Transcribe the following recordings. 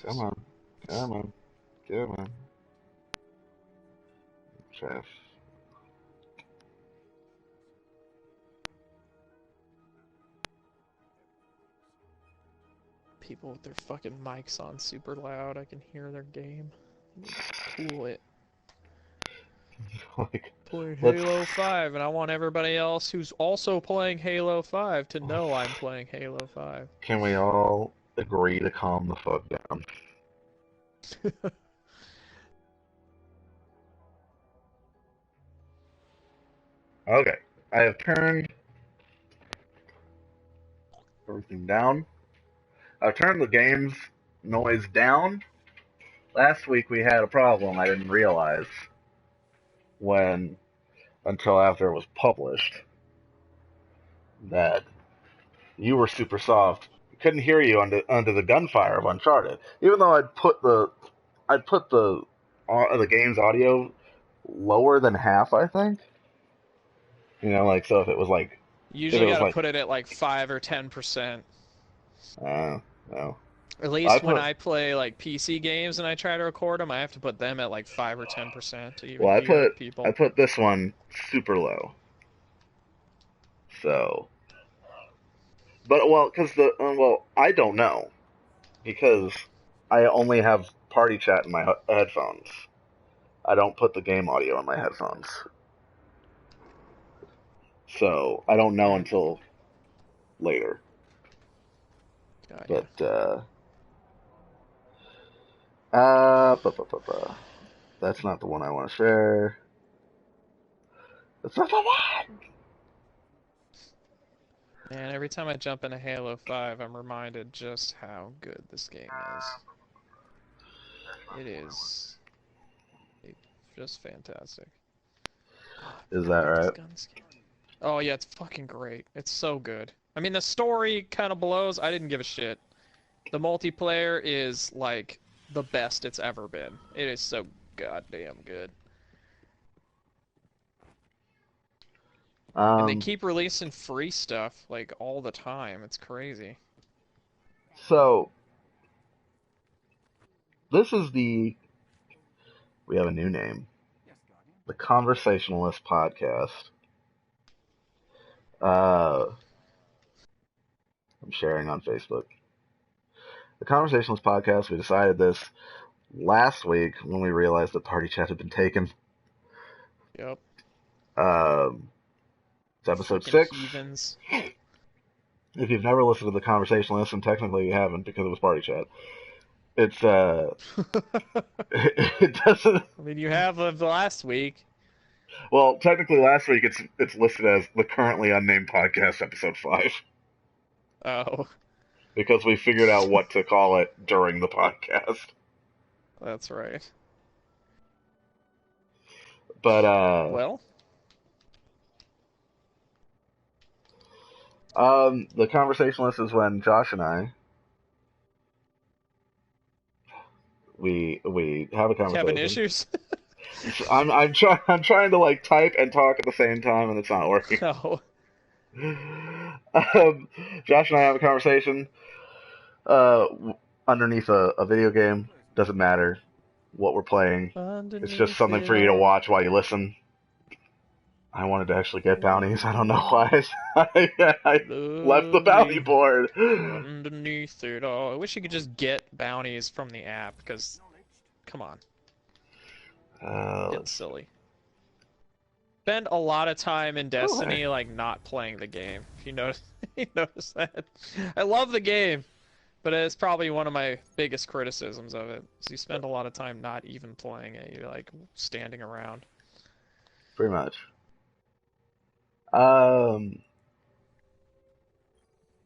Come on. Come on. Come on. Jeff. People with their fucking mics on super loud. I can hear their game. Cool it. Like, Playing let's. Halo 5, and I want everybody else who's also playing Halo 5 to know I'm playing Halo 5. Can we all agree to calm the fuck down? Okay. I have turned everything down. I've turned the game's noise down. Last week we had a problem I didn't realize when until after it was published that you were super soft. Couldn't hear you under the gunfire of Uncharted, even though I'd put the game's audio lower than half. I think like so if it Usually was gotta like put it at like 5 or 10%. no, At I least when put I play like PC games and I try to record them, I have to put them at like 5 or 10% to even well hear I people. put this one super low. So, but because I don't know because I only have party chat in my headphones. I don't put the game audio in my headphones. So I don't know Hmm. until later. Got ya. But uh, bu- bu- bu- bu- that's not the one I want to share. That's not the one. Man, every time I jump into Halo 5, I'm reminded just how good this game is. It is just fantastic. Oh, I Is forgot that about this right? gun skin. Oh yeah, it's fucking great. It's so good. I mean, the story kind of blows. I didn't give a shit. The multiplayer is like the best it's ever been. It is so goddamn good. And they Um. keep releasing free stuff like all the time. It's crazy. So this is we have a new name, the Conversationalist podcast. Uh, I'm sharing on Facebook. The Conversationalist podcast. We decided this last week when we realized that party chat had been taken. Yep. Um, it's episode Fucking 6. heathens. If you've never listened to the Conversationalist, and technically you haven't because it was party chat, it's it doesn't. I mean, you have the last week. Well, technically last week it's listed as the currently unnamed podcast episode 5 Oh, because we figured out what to call it during the podcast. that's right. But Well, the Conversationalist is when Josh and I we have a having conversation. issues? I'm trying to like type and talk at the same time, and it's not working. No. Josh and I have a conversation uh, underneath a video game. Doesn't matter what we're playing. It's just Underneath something it for you to all. watch while you listen. I wanted to actually get bounties. I don't know why I left the bounty Lovely. board. Underneath it all. I wish you could just get bounties from the app, because, come on, getting Let's see. silly. Spend a lot of time in Oh, hey. Destiny, like, not playing the game. If you notice, you notice that. I love the game, but it's probably one of my biggest criticisms of it. So you spend a lot of time not even playing it. You're, like, standing around. Pretty much. Um,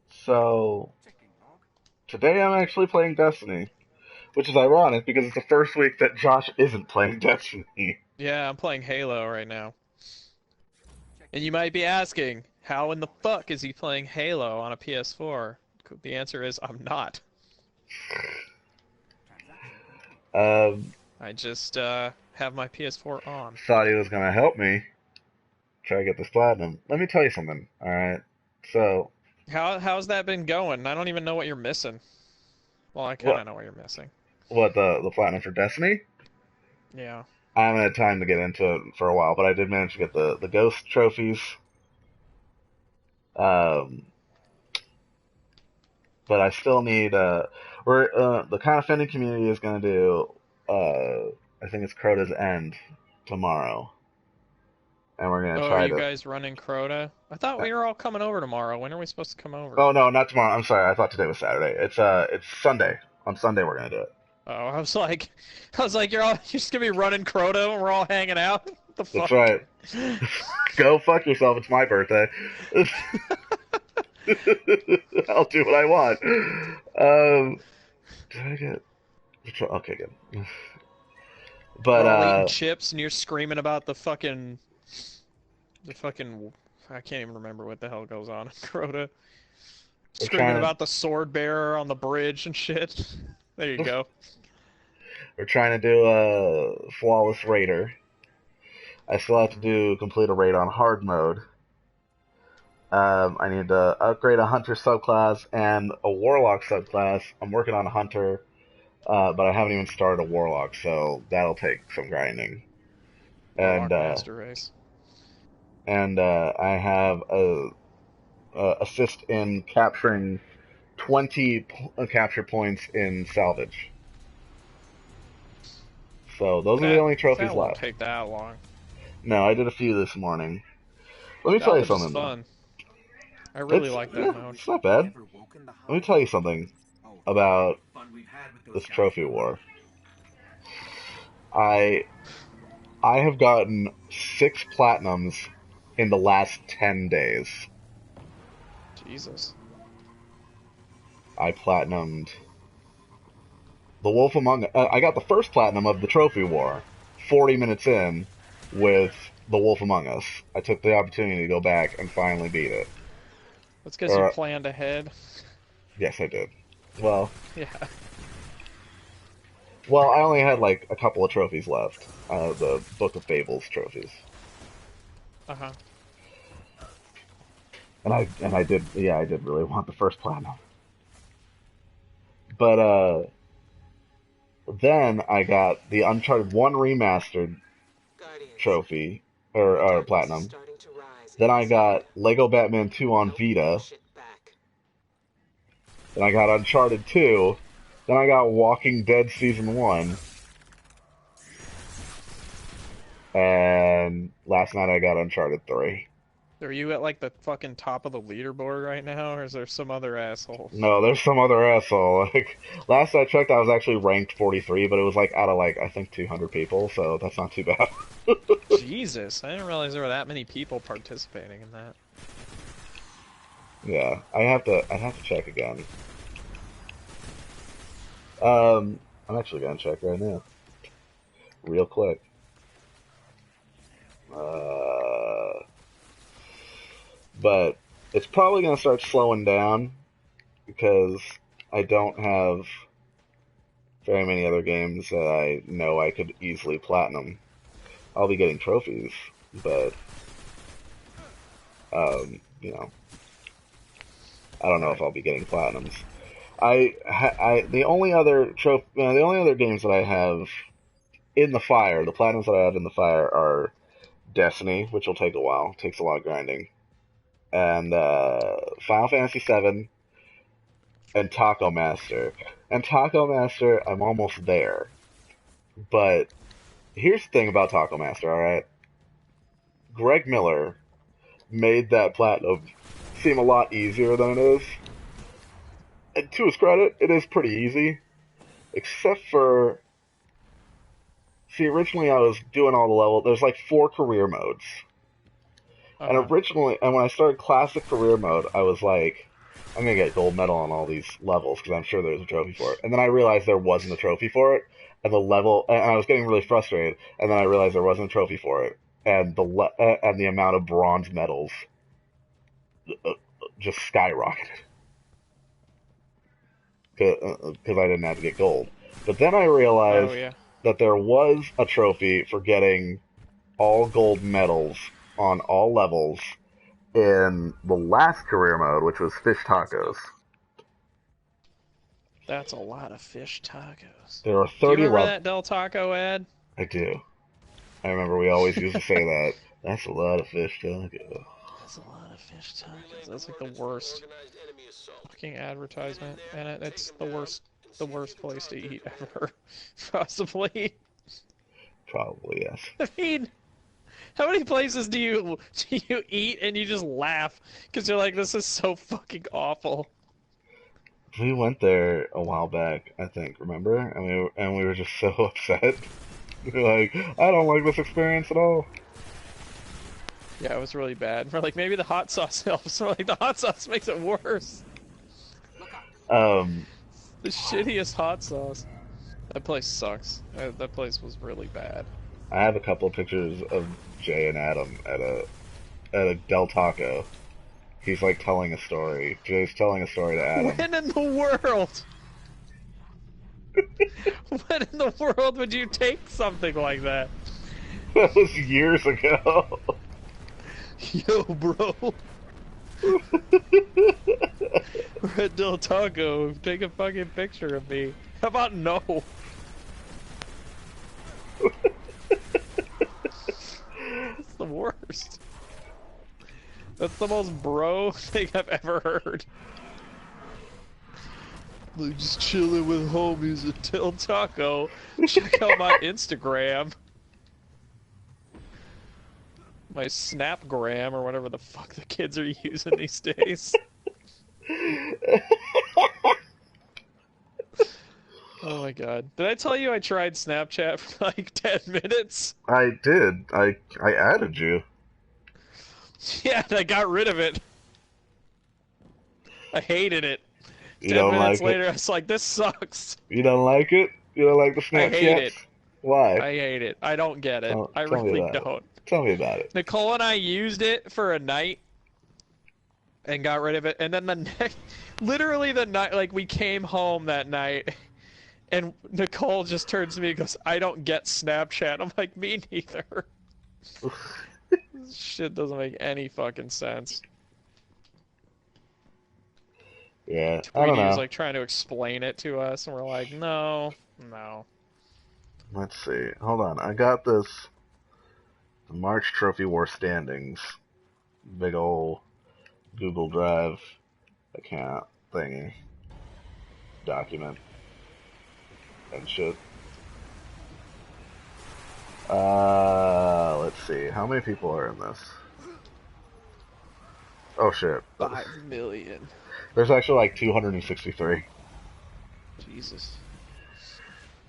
so today I'm actually playing Destiny, which is ironic because it's the first week that Josh isn't playing Destiny. Yeah, I'm playing Halo right now. And you might be asking, how in the fuck is he playing Halo on a PS4? The answer is, I'm not. Um, I just have my PS4 on. Thought he was gonna help me try to get this platinum. Let me tell you something. All right. So, How's that been going? I don't even know what you're missing. Well, I kind well, of know what you're missing. What the platinum for Destiny? Yeah. I haven't had time to get into it for a while, but I did manage to get the ghost trophies. Um, but I still need we're the kind of defending community is going to do I think it's Crota's End tomorrow, and we're going to Oh, are try you to. guys running Crota? I thought we were all coming over tomorrow. When are we supposed to come over? Oh no, not tomorrow. I'm sorry. I thought today was Saturday. It's Sunday. On Sunday we're going to do it. Oh, I was like, you're just gonna be running Crota and we're all hanging out. What the That's fuck? right. Go fuck yourself. It's my birthday. I'll do what I want. Did I get? Okay, good. We're But all eating chips and you're screaming about the fucking I can't even remember what the hell goes on in Crota. we're Screaming trying about the sword bearer on the bridge and shit. There you to go. we're trying to do a flawless raider. I still have to complete a raid on hard mode. I need to upgrade a hunter subclass and a warlock subclass. I'm working on a hunter, but I haven't even started a warlock, so that'll take some grinding. And Warlock Master Race. I have a assist in capturing 20 capture points in salvage. So those are the only trophies That won't left. take that long. No, I did a few this morning. Let me tell you Salvage is something though. fun. I really like that Yeah, mode. it's not bad. Let me tell you something about this trophy war. I I have gotten 6 platinums in the last 10 days. Jesus. I platinumed the Wolf Among Us. I got the first platinum of the trophy war, 40 minutes in, with the Wolf Among Us. I took the opportunity to go back and finally beat it. That's because you Or planned ahead. yes, I did. Well, Yeah. I only had like a couple of trophies left. The Book of Fables trophies, Uh-huh. and I did. Yeah, I did really want the first platinum. But then I got the Uncharted 1 remastered trophy or platinum. Then I got Lego Batman 2 on Vita. Then I got Uncharted 2. Then I got Walking Dead Season 1. And last night I got Uncharted 3. Are you at like the fucking top of the leaderboard right now, or is there some other asshole? No, there's some other asshole. Like last I checked, I was actually ranked 43, but it was like out of like I think 200 people, so that's not too bad. Jesus, I didn't realize there were that many people participating in that. Yeah, I'd have to check again. I'm actually gonna check right now, real quick. Uh, but it's probably gonna start slowing down because I don't have very many other games that I know I could easily platinum. I'll be getting trophies, but you know, I don't know if Right. I'll be getting platinums. The only other the only other games that I have in the fire, the platinums that I have in the fire are Destiny, which will take a while, takes a lot of grinding, and Final Fantasy VII and Taco Master. And Taco Master, I'm almost there, but here's the thing about Taco Master, alright? Greg Miller made that platinum seem a lot easier than it is. And to his credit, it is pretty easy. Except for. See, originally I was doing all the levels. There's like 4 career modes. And Uh-huh. when I started classic career mode, I was like, I'm gonna get gold medal on all these levels because I'm sure there's a trophy for it. And then I realized there wasn't a trophy for it, and I was getting really frustrated. And then I realized there wasn't a trophy for it, and and the amount of bronze medals uh, just skyrocketed because I didn't have to get gold. But then I Oh realized yeah. that there was a trophy for getting all gold medals on all levels in the last career mode, which was fish tacos. That's a lot of fish tacos. There are Do you 30 remember levels. that Del Taco ad? I do. I remember we always used to say that. That's a lot of fish taco. That's a lot of fish tacos. That's like the worst fucking advertisement, and it's the worst place to eat ever, possibly. Probably, yes. I mean, how many places do you eat and you just laugh because you're like, this is so fucking awful? We went there a while back, I think, remember? And we were just so upset. We were like, I don't like this experience at all. Yeah, it was really bad. We're like, maybe the hot sauce helps. We're like, the hot sauce makes it worse. Um, The shittiest hot sauce. That place sucks. That place was really bad. I have a couple of pictures of Jay and Adam at a Del Taco. He's like telling a story. Jay's telling a story to Adam. When in the world? When in the world would you take something like that? That was years ago. Yo, bro. We're at Del Taco. Take a fucking picture of me. How about no? That's the worst. That's the most bro thing I've ever heard. Like, just chilling with homies at Del Taco. Check out my Instagram. My Snapgram, or whatever the fuck the kids are using these days. Oh my god. Did I tell you I tried Snapchat for like 10 minutes? I did. I added you. Yeah, and I got rid of it. I hated it. You 10 don't minutes like later, it? I was like, this sucks. You don't like it? You don't like the Snapchat? I hate it. Why? I hate it. I don't get it. I Tell me really about it. don't. Tell me about it. Nicole and I used it for a night and got rid of it. And then the next, literally the night, like we came home that night and Nicole just turns to me and goes, I don't get Snapchat. I'm like, me neither. This shit doesn't make any fucking sense. Yeah, I don't Tweety was know. like trying to explain it to us and we're like, no. Let's see. Hold on. I got this March Trophy War standings. Big ol' Google Drive account thingy. Document. And shit. Let's see. How many people are in this? Oh shit. 5 million. There's actually like 263. Jesus.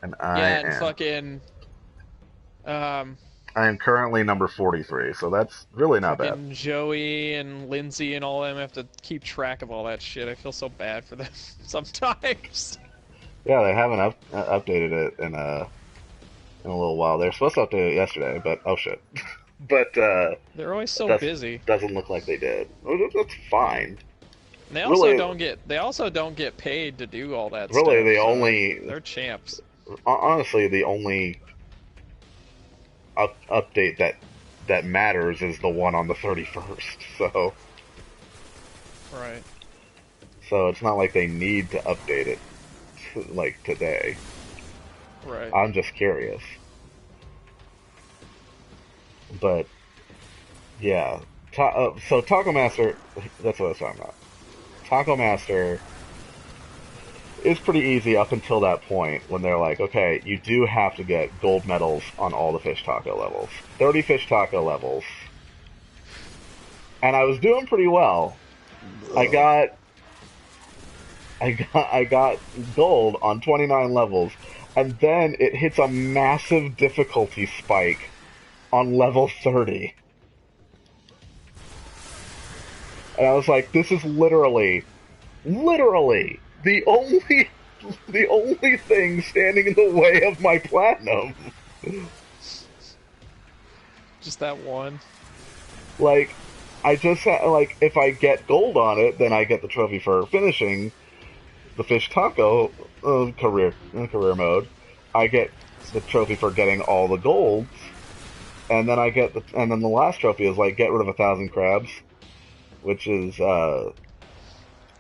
And fucking I am currently number 43, so that's really not bad. fucking Joey and Lindsay and all them have to keep track of all that shit. I feel so bad for them sometimes. Yeah, they haven't updated it in a little while. They're supposed to update it yesterday, but oh shit. But They're always so busy. doesn't look like they did. That's fine. They also Really- don't get paid to do all that Really, stuff. They're champs. Honestly, the only update that matters is the one on the 31st. Right. So it's not like they need to update it like today. Right. I'm just curious. But yeah, so Taco Master, that's what I was talking about. Taco Master is pretty easy up until that point when they're like, okay, you do have to get gold medals on all the fish taco levels. 30 fish taco levels. And I was doing pretty well. I got gold on 29 levels, and then it hits a massive difficulty spike on level 30. And I was like, this is literally the only thing standing in the way of my platinum. Just that one. Like, I just like, if I get gold on it, then I get the trophy for finishing the fish taco career mode. I get the trophy for getting all the golds, and then and then the last trophy is like, get rid of 1,000 crabs, which is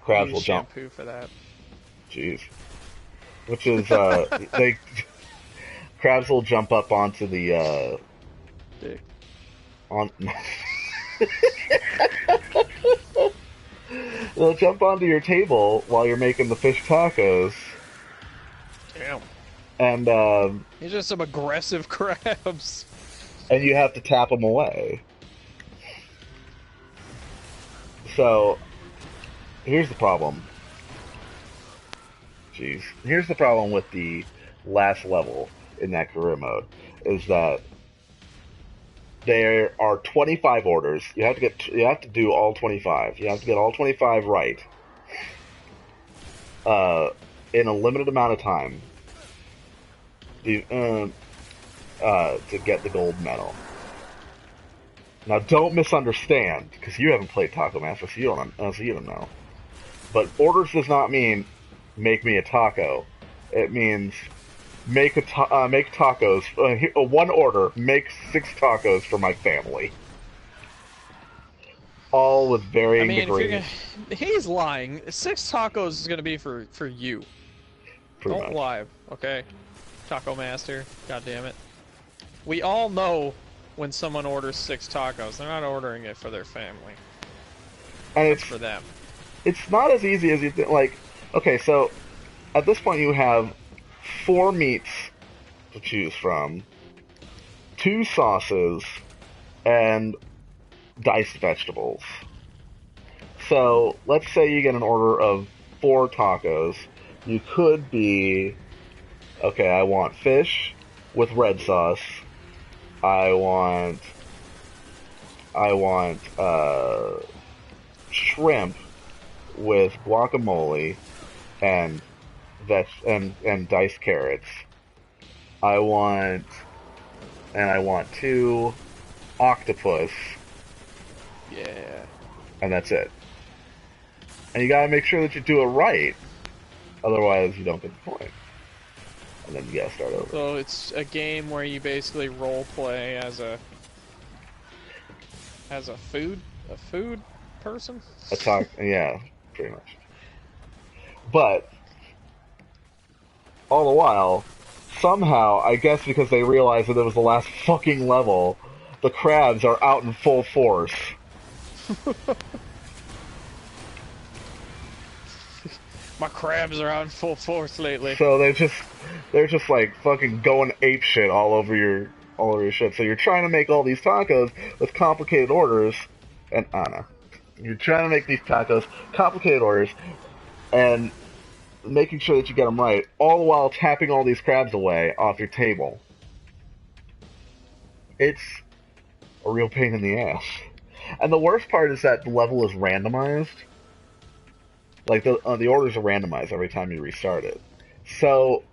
crabs will jump. Shampoo for that. Jeez. which is they crabs will jump up onto the Dick. on. They'll jump onto your table while you're making the fish tacos, Damn. and These are some aggressive crabs. and you have to tap them away. So here's the problem. Jeez, here's the problem with the last level in that career mode is that there are 25 orders. You have to do all 25. You have to get all 25 right in a limited amount of time to get the gold medal. Now, don't misunderstand, because you haven't played Taco Master, so you don't know. But orders does not mean make me a taco. It means make tacos. One order, make 6 tacos for my family. All with varying degrees. He's lying. 6 tacos is gonna be for you. Pretty Don't much. lie, okay? Taco Master, god damn it. We all know when someone orders 6 tacos, they're not ordering it for their family. And It's for them. It's not as easy as you think. Like, okay, so at this point you have 4 meats to choose from, 2 sauces, and diced vegetables. So let's say you get an order of 4 tacos. You could be, okay, I want fish with red sauce. I want shrimp with guacamole and and diced carrots. I want 2 octopus, Yeah. and that's it. And you gotta make sure that you do it right, otherwise you don't get the point. And then you gotta start over. So it's a game where you basically role play as a food person. Yeah, pretty much. But all the while, somehow, I guess because they realized that it was the last fucking level, the crabs are out in full force. My crabs are out in full force lately. So they're just like fucking going ape shit all over your shit. So you're trying to make all these tacos with complicated orders, and Anna, you're trying to make these tacos complicated orders, and making sure that you get them right, all the while tapping all these crabs away off your table. It's a real pain in the ass. And the worst part is that the level is randomized. Like, the orders are randomized every time you restart it. So,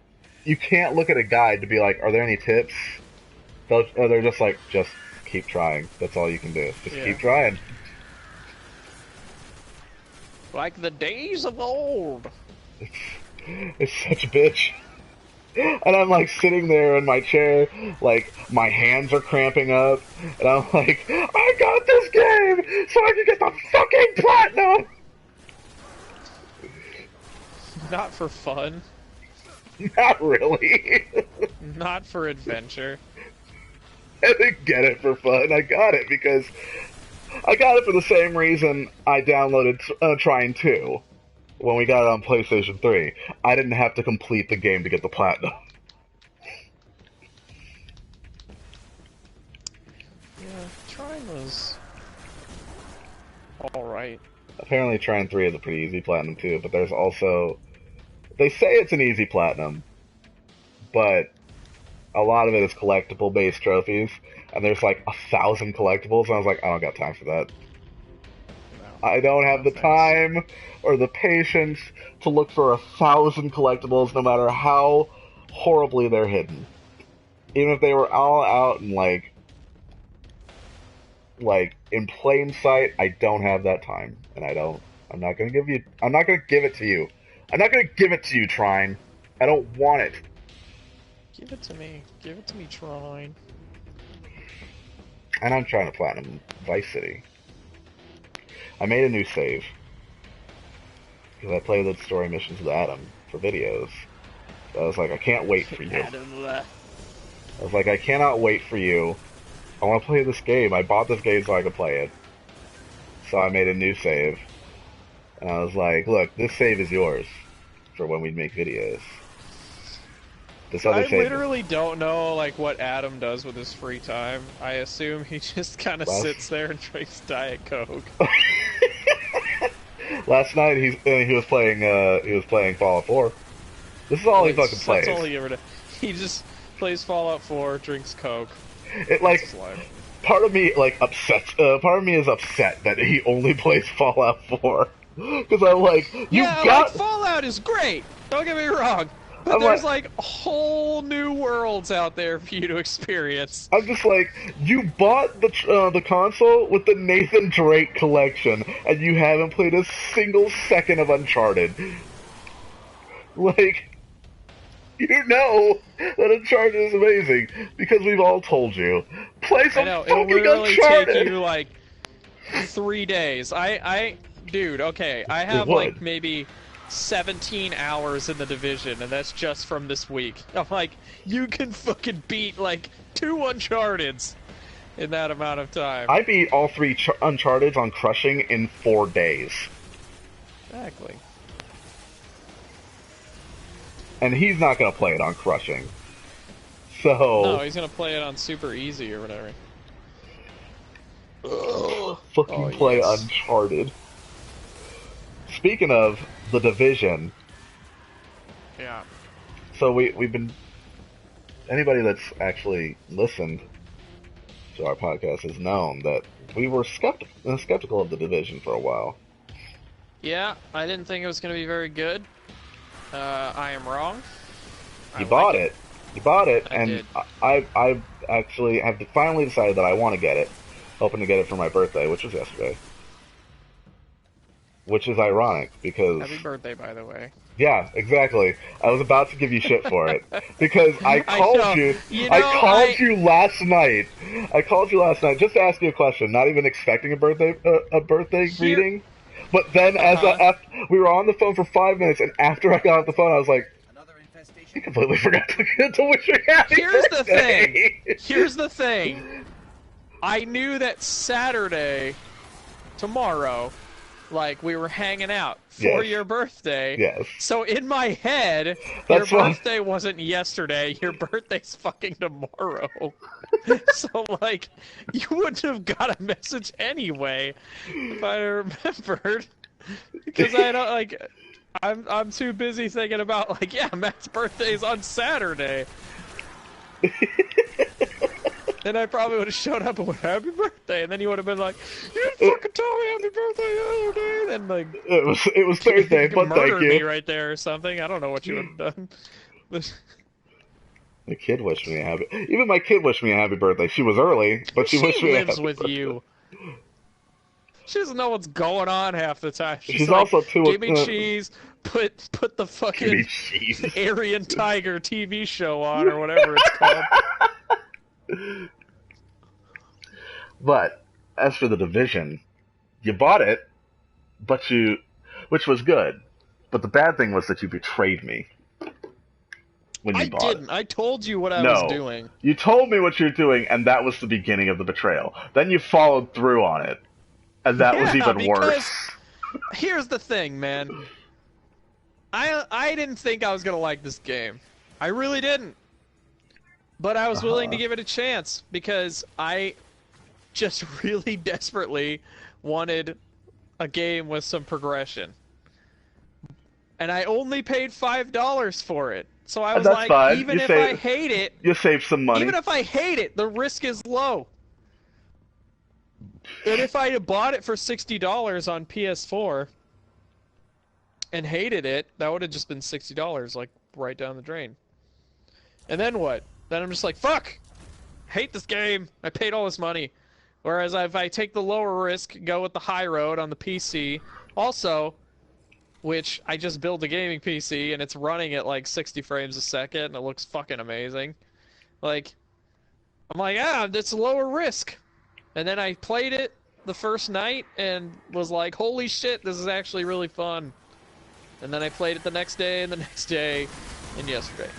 you can't look at a guide to be like, are there any tips? They're just like, just keep trying. That's all you can do. Just keep trying. Like the days of old. It's such a bitch. And I'm like sitting there in my chair, like my hands are cramping up, and I'm like, I got this game so I can get the fucking platinum! Not for fun. Not really. Not for adventure. I didn't get it for fun. I got it because I got it for the same reason I downloaded Trine 2 when we got it on PlayStation 3. I didn't have to complete the game to get the platinum. Yeah, Trine was alright. Apparently Trine 3 is a pretty easy platinum too, but there's also... They say it's an easy platinum, but a lot of it is collectible-based trophies, and there's like 1,000 collectibles, and I was like, I don't got time for that. No, I don't have the time or the patience to look for 1,000 collectibles, no matter how horribly they're hidden. Even if they were all out and like in plain sight, I don't have that time, and I'm not gonna give it to you. I'm not gonna give it to you, Trine. I don't want it. Give it to me. Give it to me, Trine. And I'm trying to platinum Vice City. I made a new save because I played the story missions with Adam for videos, I was like, I can't wait for you. Adam left. I was like, I cannot wait for you. I want to play this game. I bought this game so I could play it. So I made a new save. And I was like, look, this save is yours for when we make videos. This other I save literally don't know like what Adam does with his free time. I assume he just kind of sits there and drinks Diet Coke. Last night he was playing Fallout 4. This is all he fucking plays. That's all he ever does. He just plays Fallout 4, drinks Coke. It like part of me like upsets. Part of me is upset that he only plays Fallout 4 because I'm like, like Fallout is great. Don't get me wrong, but there's like whole new worlds out there for you to experience. I'm just like, you bought the console with the Nathan Drake collection, and you haven't played a single second of Uncharted. Like. You know that Uncharted is amazing because we've all told you. Play some fucking Uncharted. Take you like 3 days. Dude, okay, I have like maybe 17 hours in the Division, and that's just from this week. I'm like, you can fucking beat like 2 Uncharteds in that amount of time. I beat all 3 Uncharteds on Crushing in 4 days. Exactly. And he's not going to play it on Crushing. So... No, he's going to play it on Super Easy or whatever. Fucking play Uncharted. Speaking of The Division... Yeah. So we've been... Anybody that's actually listened to our podcast has known that we were skeptical of The Division for a while. Yeah, I didn't think it was going to be very good. I am wrong. You bought it. You bought it, and I actually have finally decided that I want to get it. Hoping to get it for my birthday, which was yesterday. Which is ironic, because... Happy birthday, by the way. Yeah, exactly. I was about to give you shit for it. Because I called you... I called you last night. I called you last night just to ask you a question, not even expecting a birthday greeting. But then, we were on the phone for 5 minutes, and after I got off the phone, I was like, I completely forgot to wish you happy birthday. Here's the thing. I knew that Saturday, tomorrow, like, we were hanging out for your birthday. Yes. So in my head, your birthday wasn't yesterday. Your birthday's fucking tomorrow. So, like, you wouldn't have got a message anyway if I remembered. Because I don't, like, I'm too busy thinking about, like, yeah, Matt's birthday's on Saturday. Then I probably would have showed up and went, happy birthday, and then you would have been like, you fucking told me happy birthday the other day, then like... It was Thursday, but thank you. Me right there or something, I don't know what you would have done. The kid wished me a happy... Even my kid wished me a happy birthday. She was early, but she wished me a happy birthday. She lives with you. She doesn't know what's going on half the time. She's like, also too... Give me cheese, put the fucking Aryan Tiger TV show on, or whatever it's called. But as for The Division, you bought it, which was good. But the bad thing was that you betrayed me when you bought it. I didn't. I told you what I was doing. You told me what you were doing, and that was the beginning of the betrayal. Then you followed through on it, and that was even worse. Here's the thing, man. I didn't think I was gonna like this game. I really didn't. But I was willing to give it a chance because I just really desperately wanted a game with some progression. And I only paid $5 for it. So I was like, fine. Even if I hate it... You save some money. Even if I hate it, the risk is low. And if I had bought it for $60 on PS4 and hated it, that would have just been $60, like, right down the drain. And then what? Then I'm just like, fuck! Hate this game! I paid all this money. Whereas if I take the lower risk, go with the high road on the PC, also, which I just built a gaming PC, and it's running at like 60 frames a second, and it looks fucking amazing. Like, I'm like, it's lower risk. And then I played it the first night, and was like, holy shit, this is actually really fun. And then I played it the next day, and the next day, and yesterday.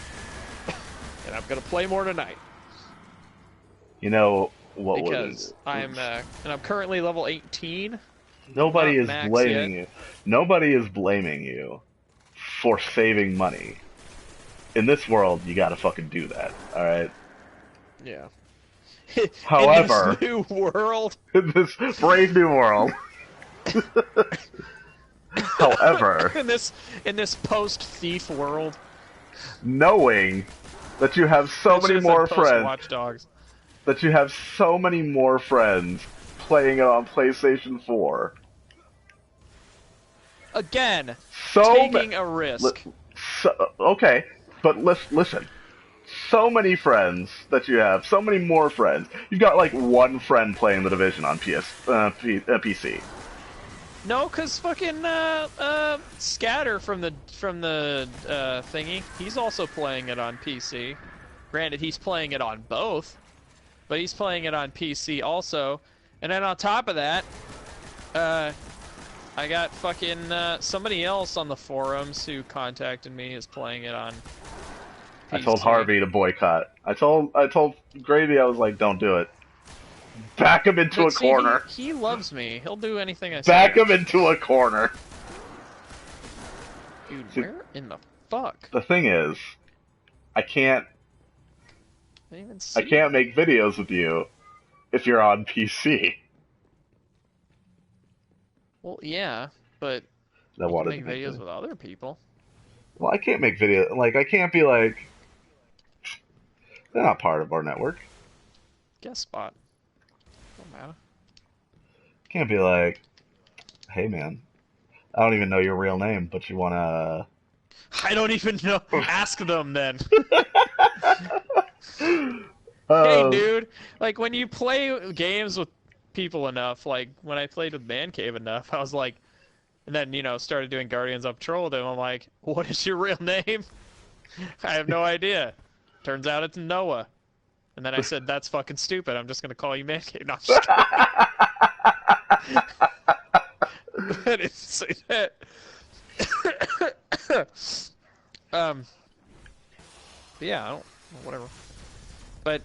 And I'm gonna play more tonight. You know what because I'm currently level 18. Nobody Not is max blaming yet. you. Nobody is blaming you for saving money. In this world, you gotta fucking do that, alright? Yeah. In However, this new world. in this brave new world. However, in this post-thief world. knowing that you have so I many should have said more friends, post-Watch Dogs. that you have so many more friends playing it on PlayStation 4. Again, So taking a risk. okay, but listen. So many friends that you have, so many more friends. You've got like one friend playing The Division on PC. No, cause fucking Scatter from the thingy, he's also playing it on PC. Granted, he's playing it on both, but he's playing it on PC also. And then on top of that, I got fucking somebody else on the forums who contacted me is playing it on PC. I told Harvey to boycott. I told Gravy, I was like, don't do it. Back him into a corner. He loves me. He'll do anything I say. Back him into a corner. Dude, where in the fuck? The thing is, I can't Make videos with you if you're on PC. Well, yeah, but you can make videos with other people. Well, I can't make videos. Like, I can't be like, they're not part of our network. Guest spot. Don't matter. Can't be like, hey man, I don't even know your real name, but you wanna... I don't even know. Ask them then. Hey, dude. Like, when you play games with people enough, like, when I played with Man Cave enough, I was like, and then, you know, started doing Guardians of Patrol with him, I'm like, what is your real name? I have no idea. Turns out it's Noah. And then I said, that's fucking stupid. I'm just gonna call you Man Cave. No, I'm just kidding. I didn't say that. Yeah, I don't, whatever. But,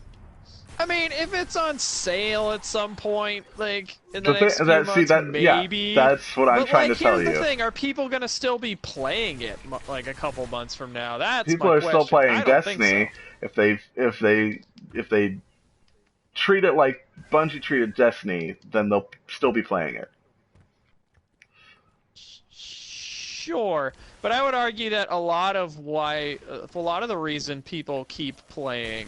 I mean, if it's on sale at some point, like, in the next few months, maybe. Yeah, that's what I'm trying to tell you. Here's the thing, are people gonna still be playing it, like, a couple months from now? That's people my are question. still playing I don't Destiny think so. if they treat it like Bungie treated Destiny, then they'll still be playing it. Sure, but I would argue that a lot of the reason people keep playing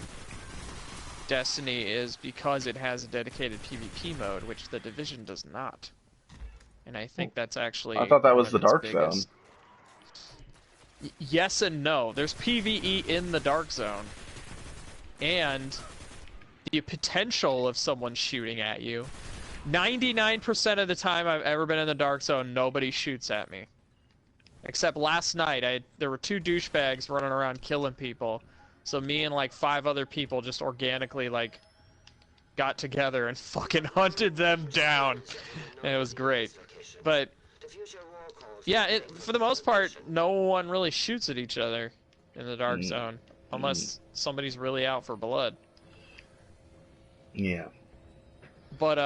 Destiny is because it has a dedicated PvP mode, which the Division does not. And I think that's actually... I thought that was the Dark Zone. Yes and no. There's PvE in the Dark Zone. And the potential of someone shooting at you. 99% of the time I've ever been in the Dark Zone, nobody shoots at me. Except last night, there were 2 douchebags running around killing people. So me and like 5 other people just organically like got together and fucking hunted them down. And it was great. But yeah, for the most part, no one really shoots at each other in the Dark Zone. Unless somebody's really out for blood. Yeah. But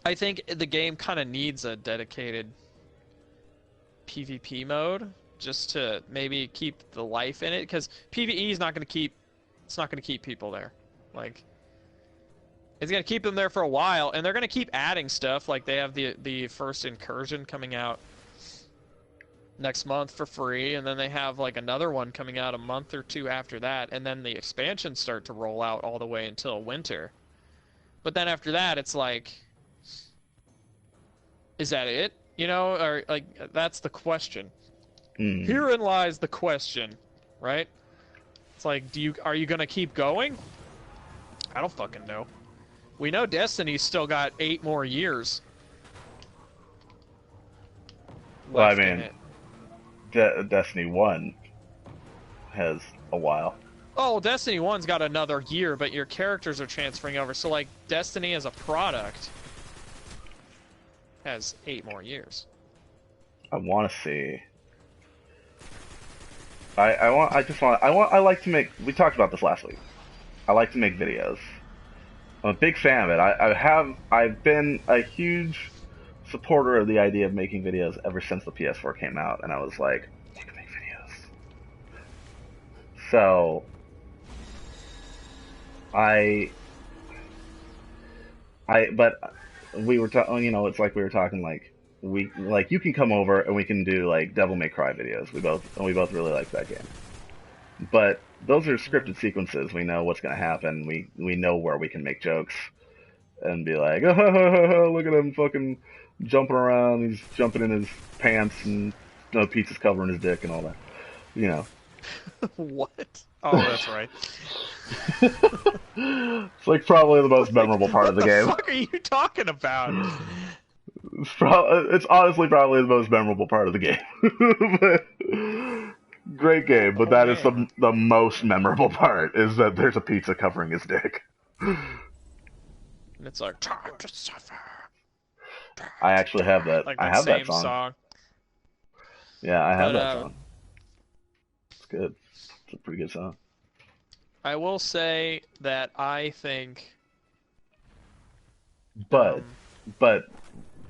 I think the game kind of needs a dedicated PvP mode just to maybe keep the life in it, because PvE is not going to keep people there. Like, it's going to keep them there for a while, and they're going to keep adding stuff. Like, they have the first incursion coming out next month for free, and then they have like another one coming out a month or 2 after that, and then the expansions start to roll out all the way until winter. But then after that, it's like, is that it? You know, or like, that's the question. Herein lies the question, right? It's like, are you gonna keep going? I don't fucking know. We know Destiny's still got 8 more years. Well, I mean, Destiny 1 has a while. Oh, Destiny 1's got another year, but your characters are transferring over. So, like, Destiny as a product has 8 more years. I want to see I like to make. We talked about this last week. I like to make videos. I'm a big fan of it. I've been a huge supporter of the idea of making videos ever since the PS4 came out, and I was like, you can make videos. So I but we were talking, it's like we were talking like you can come over and we can do like Devil May Cry videos. We both really like that game. But those are Mhm. scripted sequences. We know what's going to happen. We know where we can make jokes and be like, oh, look at him fucking jumping around. He's jumping in his pants and pizza's covering his dick and all that. You know. What? Oh, that's right. It's like probably the most Like, memorable part of what the the game. fuck are you talking about? It's honestly probably the most memorable part of the game. But, great Not game, the but whole that is game. the most memorable part is that there's a pizza covering his dick. And it's like, time to suffer. Time I to actually have die. that. Like I that have that same song. song. Yeah, I have But that song. It's good. It's a pretty good song. I will say that I think But um but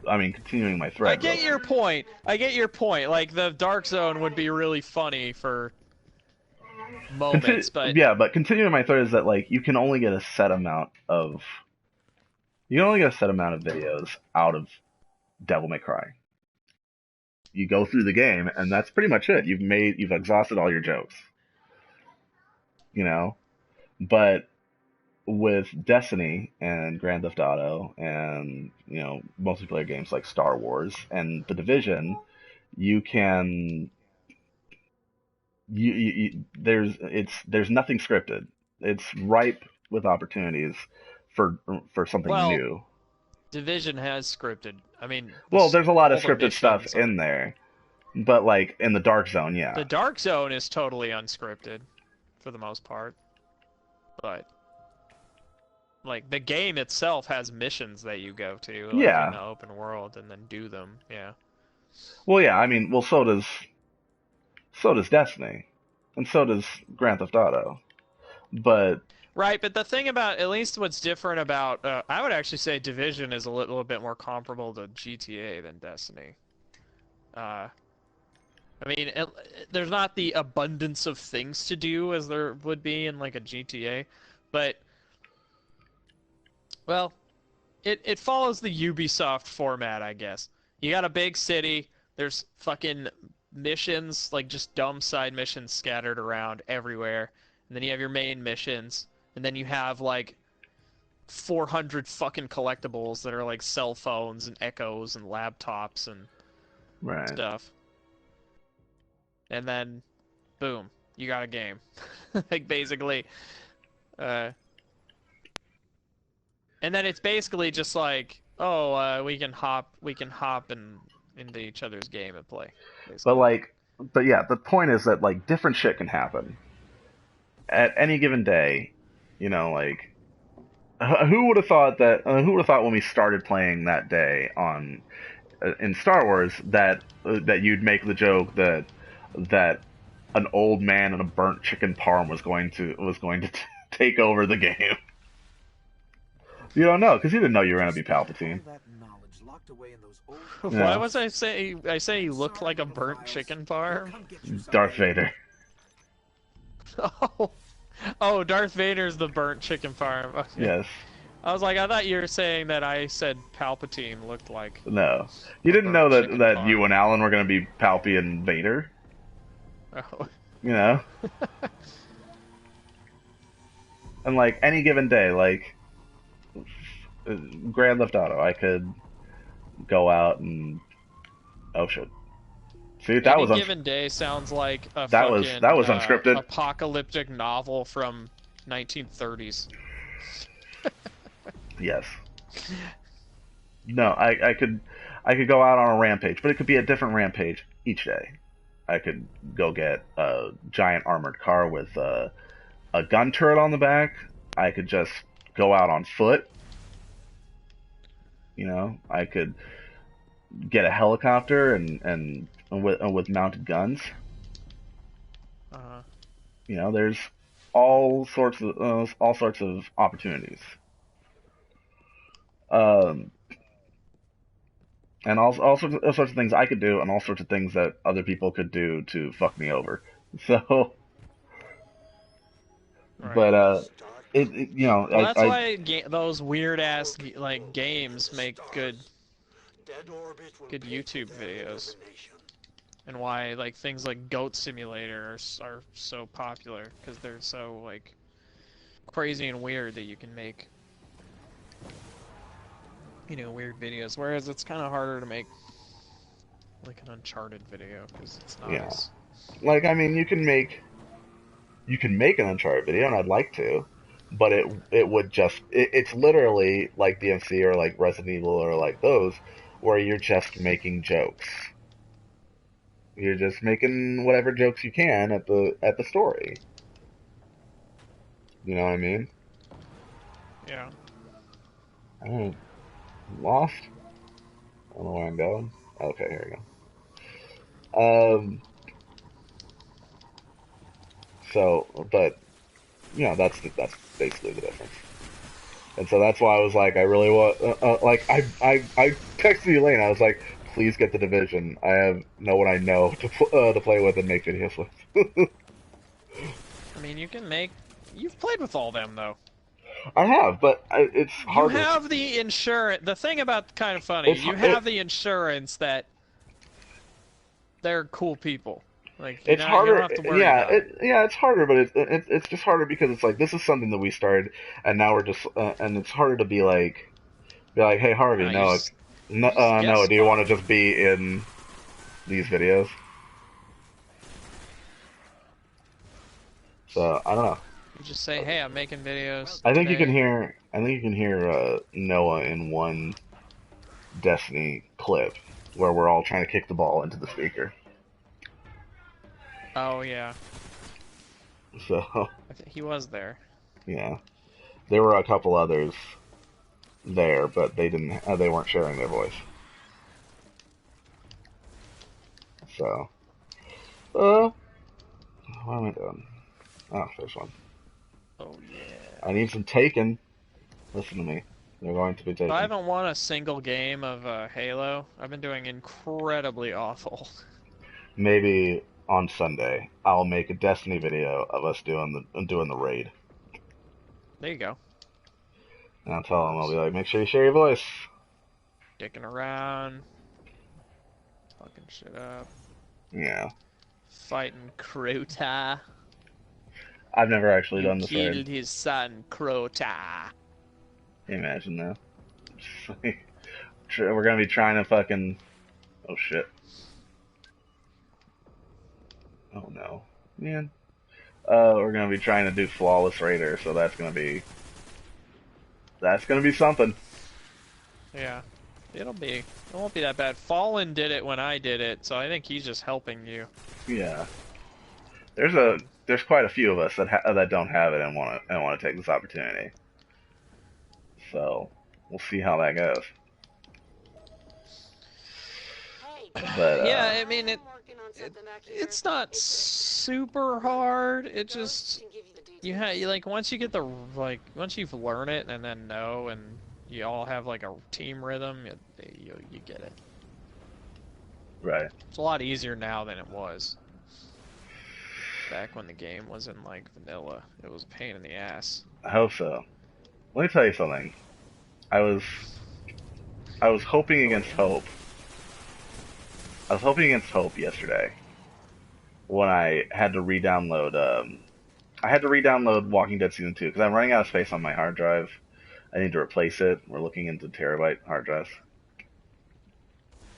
I mean, continuing my I thread real get your point. I get your point. Like the Dark Zone would be really funny for moments, but yeah, but continuing my thread is that like you can only get a set amount of videos out of Devil May Cry. You go through the game and that's pretty much it. You've exhausted all your jokes, you know? But with Destiny and Grand Theft Auto and, multiplayer games like Star Wars and The Division, you can there's nothing scripted. It's ripe with opportunities for something well, new. Division has scripted. I mean, Well, there's a lot of all the scripted stuff missions in are. there, but like in the Dark Zone, yeah. The Dark Zone is totally unscripted for the most part, but like the game itself has missions that you go to like in Yeah. the open world and then do them. Yeah. Well, yeah, I mean, well so does Destiny. And so does Grand Theft Auto. But Right, but the thing about at least what's different about I would actually say Division is a little bit more comparable to GTA than Destiny. Uh, I mean, there's not the abundance of things to do as there would be in like a GTA, but well, it follows the Ubisoft format, I guess. You got a big city, there's fucking missions, like just dumb side missions scattered around everywhere, and then you have your main missions, and then you have like 400 fucking collectibles that are like cell phones and echoes and laptops and right. stuff. And then boom, you got a game. Like basically uh and then it's basically just like, oh, we can hop and into each other's game and play, But basically. like but yeah, the point is that like different shit can happen at any given day. Like who would have thought when we started playing that day on in Star Wars that you'd make the joke that an old man in a burnt chicken parm was going to take over the game. You don't know because you didn't know you were going to be Palpatine. You What know, was I say? I say he looked like a burnt chicken farm. Darth Vader. Oh, oh, Darth Vader's the burnt chicken farm. Okay. Yes. I was like, I thought you were saying that I said Palpatine looked like No. You a didn't know burnt chicken that you farm. and Alan were going to be Palpy and Vader. Oh. You know, and like any given day, like Grand Theft Auto, I could go out and oh shit. See, Any given day sounds like a that fucking was unscripted. apocalyptic novel from 1930s. Yes. No, I could go out on a rampage, but it could be a different rampage each day. I could go get a giant armored car with a gun turret on the back. I could just go out on foot. I could get a helicopter and with mounted guns. Uh-huh. You know, there's all sorts of opportunities. Um, and all sorts of things I could do, and all sorts of things that other people could do to fuck me over. So, Right. but you know, Well, that's I why those weird ass like games make good YouTube videos, and why like things like Goat Simulator are so popular because they're so like crazy and weird that you can make weird videos. Whereas it's kind of harder to make like an Uncharted video because it's not yeah, as like I mean, you can make an Uncharted video, and I'd like to, but it would just it's literally like DMC or like Resident Evil or like those where you're just making jokes. You're just making whatever jokes you can at the story. You know what I mean? yeah. I don't know, lost. I don't know where I'm going. Okay, here we go. So, but that's basically the difference. And so that's why I was like, I really want, like, I texted Elaine. I was like, please get the division. I have no one I know to play with and make videos with. I mean, you've played with all them though. I have, but it's You harder. have the insurance. The thing about Kind of Funny, It's you it, have the insurance that they're cool people. Like it's you don't harder. have to worry Yeah, about it. it's harder, but it's just harder because it's like this is something that we started, and now we're just and it's harder to be like, hey Harvey, No, you no, just no, guest no, do you want spot. to just be in these videos? So I don't know. You just say, "Hey, I'm making videos I think you can today." hear. I think you can hear Noah in one Destiny clip where we're all trying to kick the ball into the speaker. Oh yeah, So he was there. yeah, there were a couple others there, but they didn't. They weren't sharing their voice. So what am I doing? Oh, there's one. Oh yeah. I need some taken. Listen to me. They're going to be So I taken. haven't won a single game of Halo. I've been doing incredibly awful. Maybe on Sunday I'll make a Destiny video of us doing the raid. There you go. And I'll tell them, I'll be Just like, make sure you share your voice. dicking around, fucking shit up, Yeah. fighting Crota. I've never actually You done this raid. killed his son, Crota. Can you imagine that? We're gonna be trying to fucking. Oh shit. Oh no. Man. We're gonna be trying to do flawless raider, so that's gonna be something. Yeah, it won't be that bad. Fallen did it when I did it, so I think he's just helping you. Yeah. There's quite a few of us that don't have it and wanna take this opportunity. So we'll see how that goes. But Yeah, I mean it's not super hard. It just you like once you get once you've learned it and then know and you all have like a team rhythm, you get it. right. It's a lot easier now than it was back when the game was in like vanilla. It was a pain in the ass. I hope so. Let me tell you something. I was I was hoping Oh against yeah. hope. I was hoping against hope yesterday when I had to re-download. I had to re-download Walking Dead Season 2 because I'm running out of space on my hard drive. I need to replace it. We're looking into terabyte hard drives,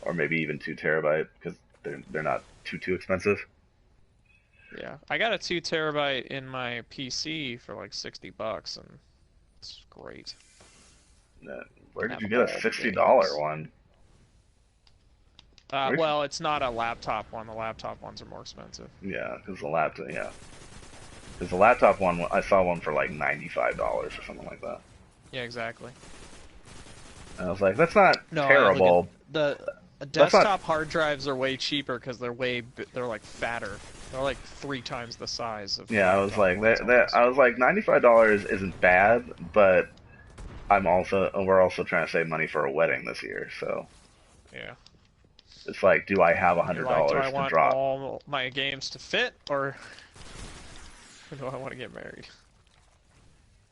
or maybe even 2 terabyte because they're not too expensive. Yeah, I got a 2 terabyte in my PC for like $60, and it's great. Where Can did have you get a all the $60 games. one? Where's, Well, it's not a laptop one. The laptop ones are more expensive. yeah, because the laptop one I saw one for like $95 or something like that. Yeah, exactly. And I was like, that's not No, I only get terrible. the That's not. Desktop hard drives are way cheaper because they're like fatter. They're like 3 times the size of Yeah, I was laptop like ones almost. I was like $95 isn't bad, but we're also trying to save money for a wedding this year, so Yeah. it's like, do I have a You're hundred like, do dollars I to want drop? all my games to fit, or do I want to get married?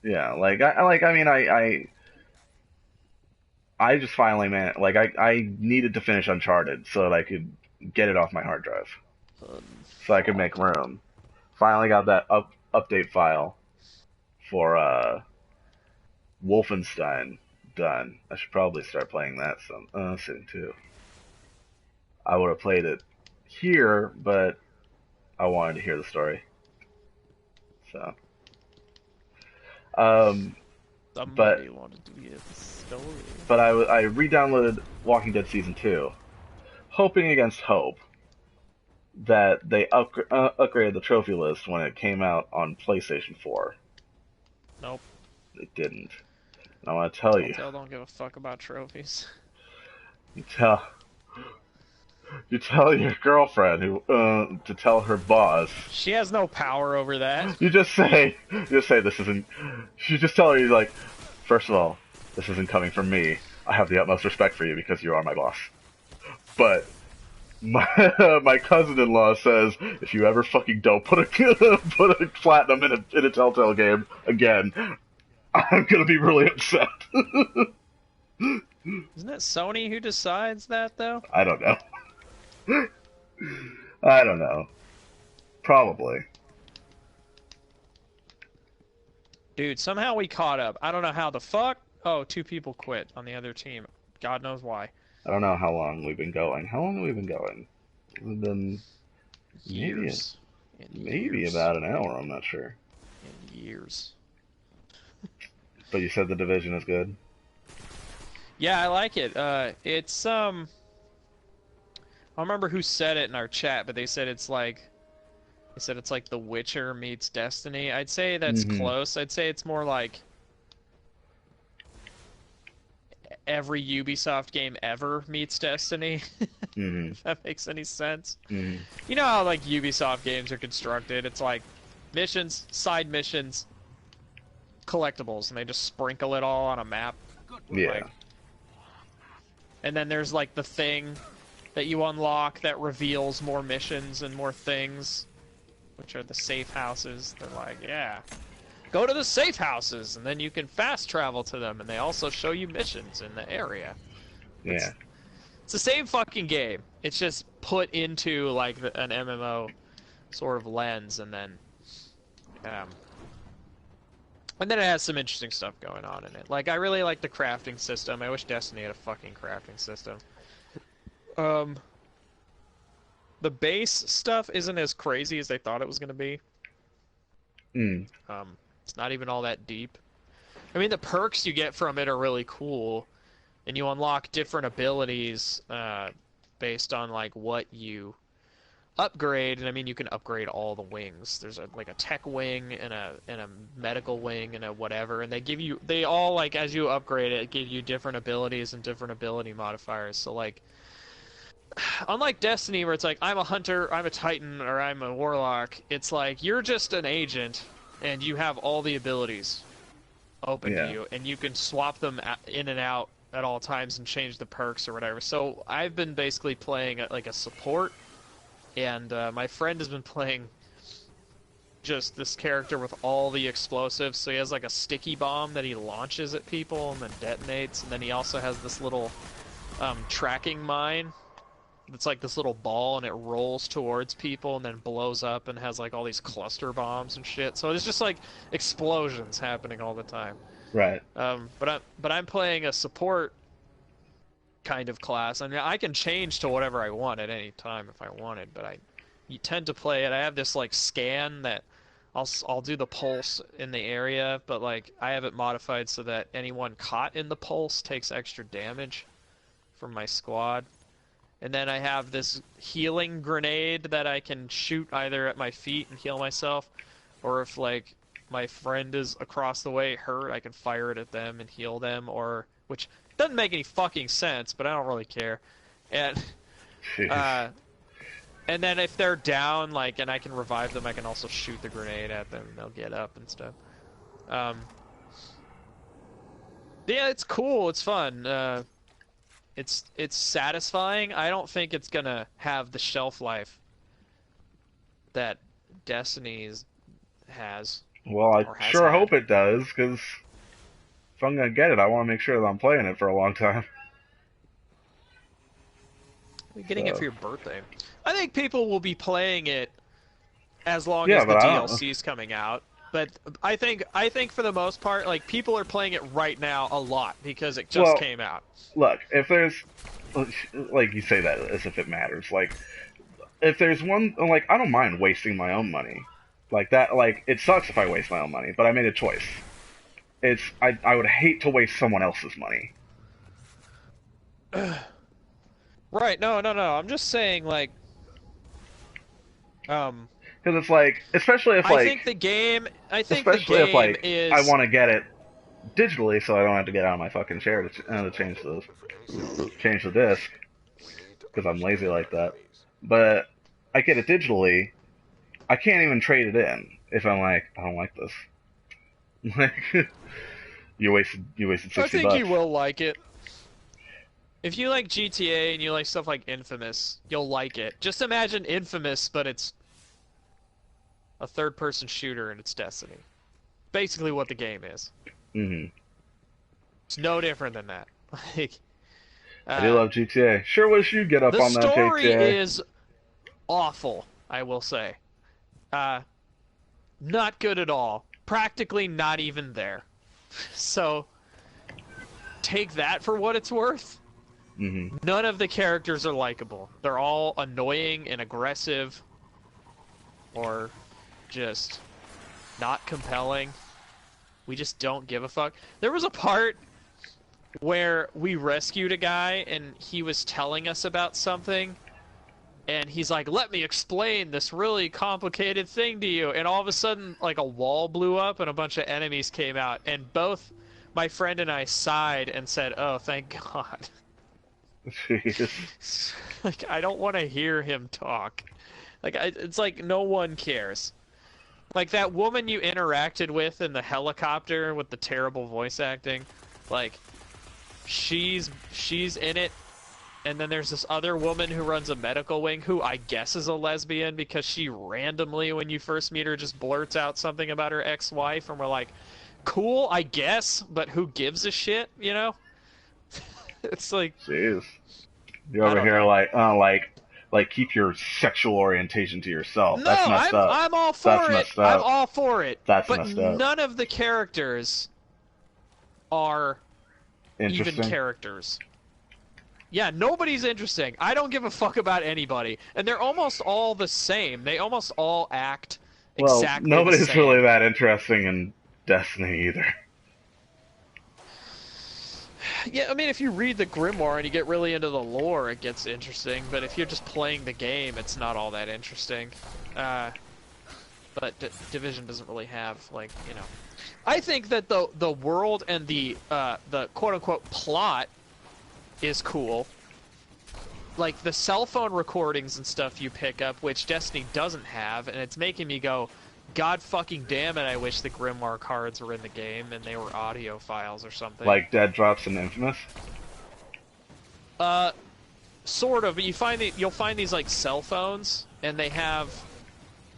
Yeah, I mean, I just finally man, like I needed to finish Uncharted so that I could get it off my hard drive, so I could make Fuck. room. Finally got that update file for Wolfenstein done. I should probably start playing that soon too. I would have played it here, but I wanted to hear the story. So, um, but Somebody wanted to be a story. I re-downloaded Walking Dead season 2, hoping against hope that they upgraded the trophy list when it came out on PlayStation 4. Nope. They didn't. And I want to tell you, Telltale don't give a fuck about trophies. you tell you tell your girlfriend who to tell her boss. She has no power over that. You just say this isn't. You just tell her, you're like, first of all, this isn't coming from me. I have the utmost respect for you because you are my boss. But my my cousin-in-law says if you ever fucking don't put a put a platinum in a Telltale game again, I'm gonna be really upset. Isn't it Sony who decides that, though? I don't know. I don't know. Probably. Dude, somehow we caught up. I don't know how the fuck. Oh, 2 people quit on the other team. God knows why. I don't know how long we've been going. How long have we been going? We've been maybe Years. And maybe years. about an hour. I'm not sure. And years. But you said the division is good. Yeah, I like it. It's, I don't remember who said it in our chat, but they said it's like The Witcher meets Destiny. I'd say that's Hmm. close. I'd say it's more like every Ubisoft game ever meets Destiny. Hmm. If that makes any sense. Hmm. You know how like Ubisoft games are constructed? It's like missions, side missions, collectibles, and they just sprinkle it all on a map. Yeah. Like, and then there's like the thing that you unlock that reveals more missions and more things, which are the safe houses. They're like, yeah, go to the safe houses, and then you can fast travel to them, and they also show you missions in the area. Yeah. It's the same fucking game. It's just put into like an MMO sort of lens, um, and then it has some interesting stuff going on in it. Like I really like the crafting system. I wish Destiny had a fucking crafting system. Um, the base stuff isn't as crazy as they thought it was going to be. Mm. It's not even all that deep. I mean, the perks you get from it are really cool, and you unlock different abilities based on like what you upgrade. And I mean, you can upgrade all the wings. There's like a tech wing and a medical wing and a whatever, and they all like as you upgrade it, give you different abilities and different ability modifiers. So like, unlike Destiny, where it's like I'm a hunter, I'm a titan, or I'm a warlock, it's like you're just an agent, and you have all the abilities open to Yeah. you, and you can swap them in and out at all times and change the perks or whatever. So I've been basically playing like a support, and my friend has been playing just this character with all the explosives. So he has like a sticky bomb that he launches at people and then detonates, and then he also has this little tracking mine. It's like this little ball, and it rolls towards people and then blows up and has like all these cluster bombs and shit. So it's just like explosions happening all the time. Right. But I'm playing a support kind of class. I mean, I can change to whatever I want at any time if I wanted, but you tend to play it. I have this like scan that I'll do the pulse in the area, but like I have it modified so that anyone caught in the pulse takes extra damage from my squad. And then I have this healing grenade that I can shoot either at my feet and heal myself, or if like my friend is across the way hurt, I can fire it at them and heal them, or which doesn't make any fucking sense, but I don't really care. And Jeez. and then if they're down, like, and I can revive them, I can also shoot the grenade at them, and they'll get up and stuff. Um, yeah, it's cool. It's fun. It's satisfying. I don't think it's gonna have the shelf life that Destiny's has Well, I or has sure had. hope it does, because if I'm gonna get it, I want to make sure that I'm playing it for a long time. You're getting it for So your birthday. I think people will be playing it as long yeah, as the but I don't. DLC is coming out. But I think for the most part, like, people are playing it right now a lot because it just Well, came out. look, if there's like you say that as if it matters. Like if there's one, like I don't mind wasting my own money. Like that, like it sucks if I waste my own money, but I made a choice. I would hate to waste someone else's money. Right? No, no, no. I'm just saying, like, um, Because it's like, I think the game. I think the especially if game like I is. want to get it digitally, so I don't have to get out of my fucking chair to change the disc, because I'm lazy like that. But I get it digitally, I can't even trade it in if I'm like, I don't like this. Like, you wasted I 60 think you bucks. will like it. If you like GTA and you like stuff like Infamous, you'll like it. Just imagine Infamous, but it's a third-person shooter and it's Destiny. Basically what the game is. Hmm. It's no different than that. Like, I do love GTA. Sure wish you'd get up the on that story GTA. is awful, I will say. Uh, not good at all. Practically not even there. So, take that for what it's worth. Hmm. None of the characters are likable. They're all annoying and aggressive, or just not compelling. We just don't give a fuck. There was a part where we rescued a guy and he was telling us about something, and he's like, let me explain this really complicated thing to you, and all of a sudden, like, a wall blew up and a bunch of enemies came out, and both my friend and I sighed and said, oh, thank God. Jeez. Like, I don't want to hear him talk. Like, it's like no one cares. Like, that woman you interacted with in the helicopter with the terrible voice acting, like, she's in it. And then there's this other woman who runs a medical wing who I guess is a lesbian because she randomly, when you first meet her, just blurts out something about her ex-wife, and we're like, cool, I guess, but who gives a shit, you know? It's like, Jeez. You're I over don't here know. like keep your sexual orientation to yourself. No, That's messed up. I'm all That's for it. messed I'm up. all for it. That's But messed up. none of the characters are even Interesting. characters. Yeah, nobody's interesting. I don't give a fuck about anybody. And they're almost all the same. They almost all act Well, exactly the nobody's really same. that interesting in Destiny either. Yeah, I mean, if you read the Grimoire and you get really into the lore, it gets interesting. But if you're just playing the game, it's not all that interesting. But Division doesn't really have, like, you know. I think that the world and the quote unquote plot is cool. Like the cell phone recordings and stuff you pick up, which Destiny doesn't have, and it's making me go, God fucking damn it! I wish the Grimoire cards were in the game and they were audio files or something. Like Dead Drops and Infamous. Uh, sort of. But you'll find these like cell phones, and they have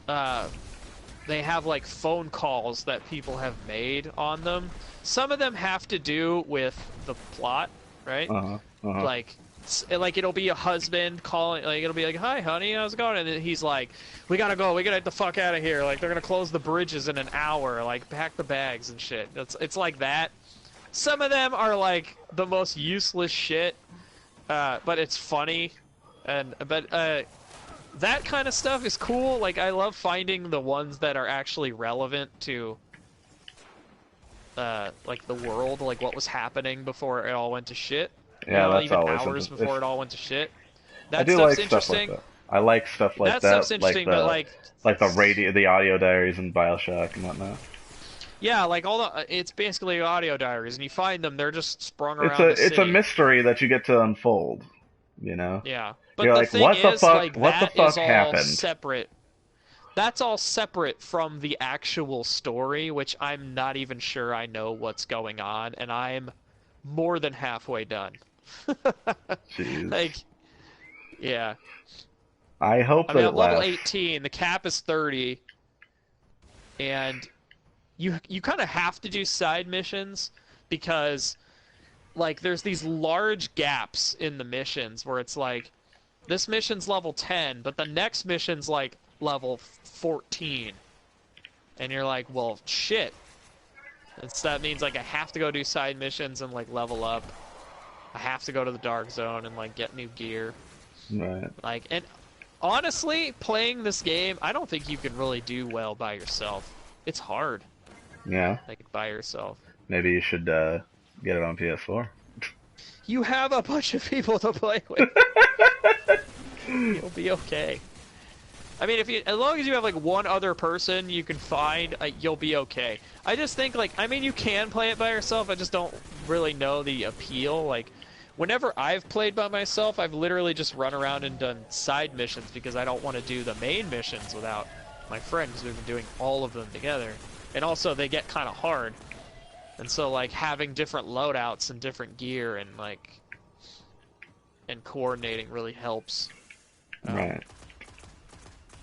like phone calls that people have made on them. Some of them have to do with the plot, right? Uh-huh. Uh-huh. Like it'll be a husband calling, like it'll be like, "Hi, honey, how's it going?" And then he's like, "We gotta go. We gotta get the fuck out of here. Like they're gonna close the bridges in an hour. Like pack the bags and shit." It's like that. Some of them are like the most useless shit, but it's funny, but that kind of stuff is cool. Like I love finding the ones that are actually relevant to like the world, like what was happening before it all went to shit. You Yeah, know, that's even always hours something. before it all went to shit. I That do stuff's like stuff like interesting. that. I like stuff like That stuff's that, interesting, but like the audio diaries in BioShock and whatnot. yeah, like all the it's basically audio diaries, and you find them, they're just sprung It's around the a city. mystery that you get to unfold. You know, Yeah. But you're the like, thing what the is, fuck? like, What the that is fuck all happened? separate. That's all separate from the actual story, which I'm not even sure I know what's going on, and I'm more than halfway done. Jeez. Like, yeah. I hope I that mean, it I'm level lasts. 18, the cap is 30, and you kind of have to do side missions because like there's these large gaps in the missions where it's like this mission's level 10, but the next mission's like level 14. And you're like, well, shit. That means like I have to go do side missions and like level up. I have to go to the dark zone and like get new gear. Right. Like, and honestly, playing this game, I don't think you can really do well by yourself. It's hard, Yeah. like by yourself. Maybe you should get it on PS4. You have a bunch of people to play with. You'll be okay. I mean, as long as you have like one other person you can find, you'll be okay. I just think like, I mean, you can play it by yourself. I just don't really know the appeal. Like, whenever I've played by myself, I've literally just run around and done side missions because I don't want to do the main missions without my friend because we've been doing all of them together. And also, they get kind of hard. And so, like, having different loadouts and different gear and like and coordinating really helps. Right.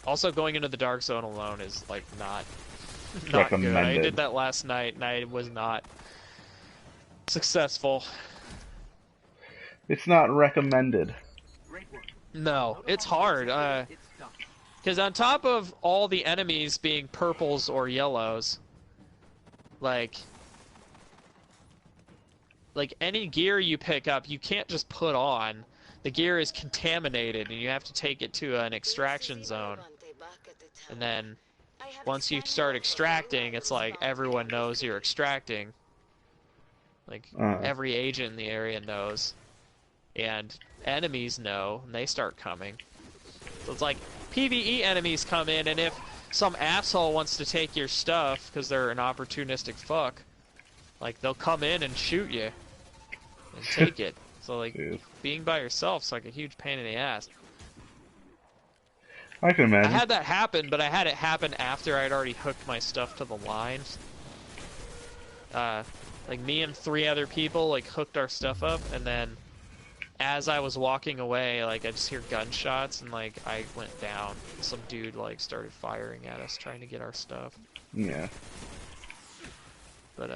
Also, going into the dark zone alone is like not good. I Recommended. did that last night, and I was not successful. It's not recommended. No, it's hard. Because on top of all the enemies being purples or yellows, like any gear you pick up, you can't just put on. The gear is contaminated, and you have to take it to an extraction zone. And then once you start extracting, it's like everyone knows you're extracting. Like every agent in the area knows. And enemies know, and they start coming. So it's like PvE enemies come in, and if some asshole wants to take your stuff because they're an opportunistic fuck, like they'll come in and shoot you and take it. So like being by yourself's like a huge pain in the ass. I can imagine. I had that happen, but I had it happen after I'd already hooked my stuff to the line. Like me and 3 other people like hooked our stuff up, and then as I was walking away, like I just hear gunshots, and like I went down. Some dude like started firing at us, trying to get our stuff. Yeah. But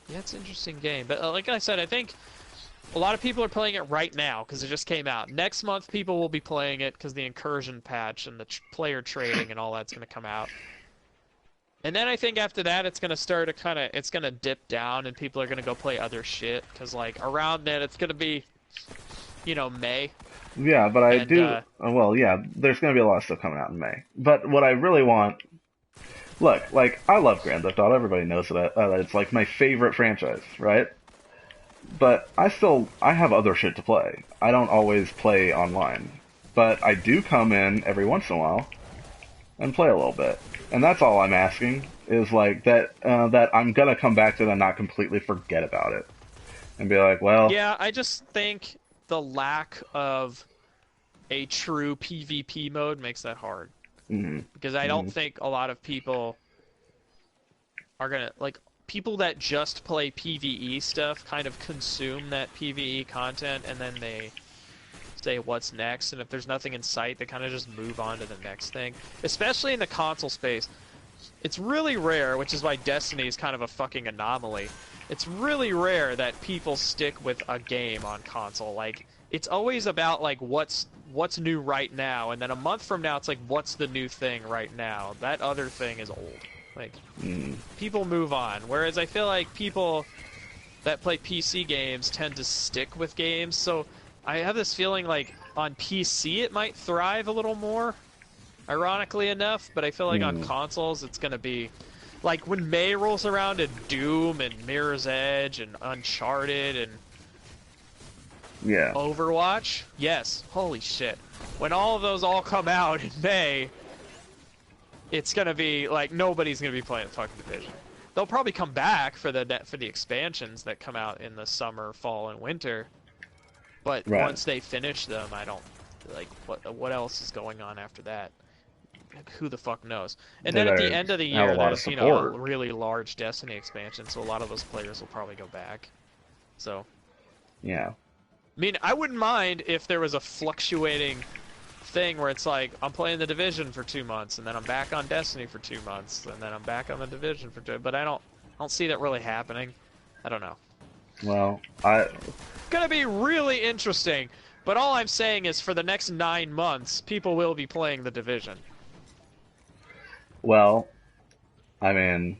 yeah, it's an interesting game. But like I said, I think a lot of people are playing it right now because it just came out. Next month, people will be playing it because the incursion patch and the player trading and all that's going to come out. And then I think after that, it's going to start to it's going to dip down, and people are going to go play other shit because like around then it's going to be, you know, May. Yeah, but well, yeah, there's going to be a lot of stuff coming out in May. But what I really want, look, like I love Grand Theft Auto. Everybody knows that it's like my favorite franchise, right? But I have other shit to play. I don't always play online. But I do come in every once in a while and play a little bit. And that's all I'm asking, is like that I'm gonna come back to it and not completely forget about it. And be like, well... Yeah, I just think the lack of a true PvP mode makes that hard. Because I don't think a lot of people are gonna, like, people that just play PvE stuff kind of consume that PvE content, and then they say what's next, and if there's nothing in sight, they kind of just move on to the next thing. Especially in the console space. It's really rare, which is why Destiny is kind of a fucking anomaly. It's really rare that people stick with a game on console. Like, it's always about, like, what's new right now, and then a month from now, it's like, what's the new thing right now? That other thing is old. Like, people move on. Whereas I feel like people that play PC games tend to stick with games, so I have this feeling like on PC it might thrive a little more, ironically enough, but I feel like on consoles it's going to be... Like, when May rolls around and Doom and Mirror's Edge and Uncharted and Overwatch, yes, holy shit. When all of those all come out in May, it's gonna be like nobody's gonna be playing fucking Division. They'll probably come back for the expansions that come out in the summer, fall, and winter. But Right. once they finish them, I don't like what else is going on after that. Who the fuck knows? And They then at the better end of the have a year, lot of there's, you know, a support. really large Destiny expansion, so a lot of those players will probably go back. So, Yeah. I mean, I wouldn't mind if there was a fluctuating thing where it's like I'm playing the Division for 2 months, and then I'm back on Destiny for 2 months, and then I'm back on the Division for 2. But I don't see that really happening. I don't know. Well, I Gonna be really interesting. But all I'm saying is, for the next 9 months, people will be playing the Division. well, I mean,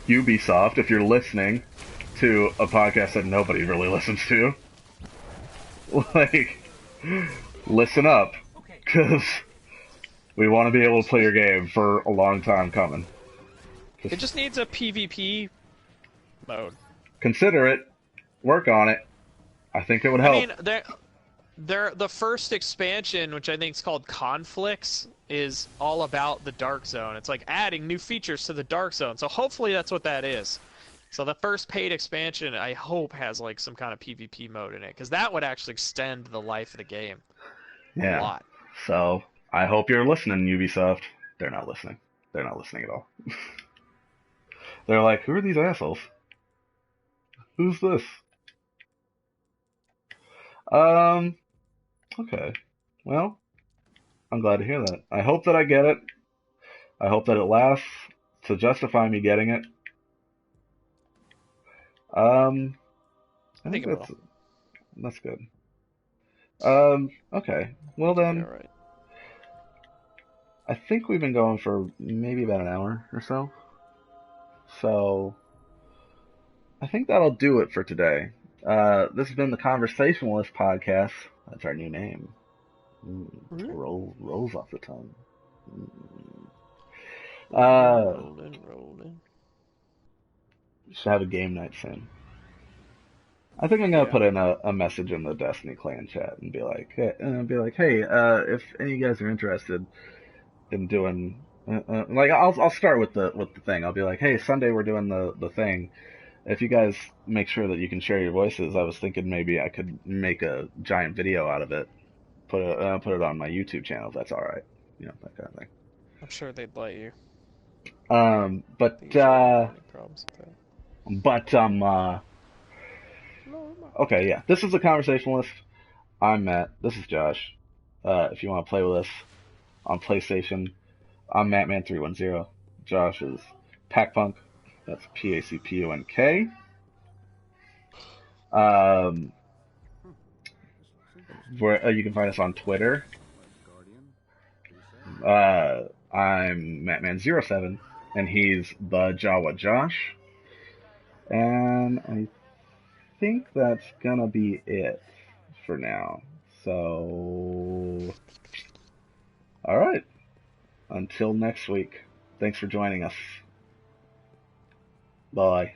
Ubisoft, if you're listening to a podcast that nobody really listens to, like, listen up, because we want to be able to play your game for a long time coming. It just needs a PvP mode. Consider it, work on it. I think it would I help. mean, the first expansion, which I think is called Conflicts, is all about the Dark Zone. It's like adding new features to the Dark Zone. So hopefully that's what that is. So the first paid expansion, I hope, has like some kind of PvP mode in it, because that would actually extend the life of the game a Yeah. lot. So I hope you're listening, Ubisoft. They're not listening. They're not listening at all. They're like, who are these assholes? Who's this? Um. Okay. Well, I'm glad to hear that. I hope that I get it. I hope that it lasts to justify me getting it. Um. I I think think it will. that's good. Okay. Well It'll be then, alright. I think we've been going for maybe about an hour or so. So I think that'll do it for today. This has been the Conversationalist podcast. That's our new name. Rolls off the tongue. Uh, Rolling. should have a game night soon. I think I'm gonna Yeah. put in a message in the Destiny clan chat and hey, if any of you guys are interested in doing, like, I'll start with the thing. I'll be like, hey, Sunday we're doing the thing. If you guys make sure that you can share your voices, I was thinking maybe I could make a giant video out of it, put it on my YouTube channel if that's all right, that kind of thing. I'm sure they'd let you. But They usually don't have any problems with that. but okay, yeah. This is the Conversationalist. I'm Matt. This is Josh. If you want to play with us on PlayStation, I'm Mattman310. Josh is Pacpunk. That's Pacpunk. Um, where you can find us on Twitter. I'm Mattman07, and he's the Jawa Josh. And I think that's gonna be it for now. So, all right. Until next week. Thanks for joining us. Bye.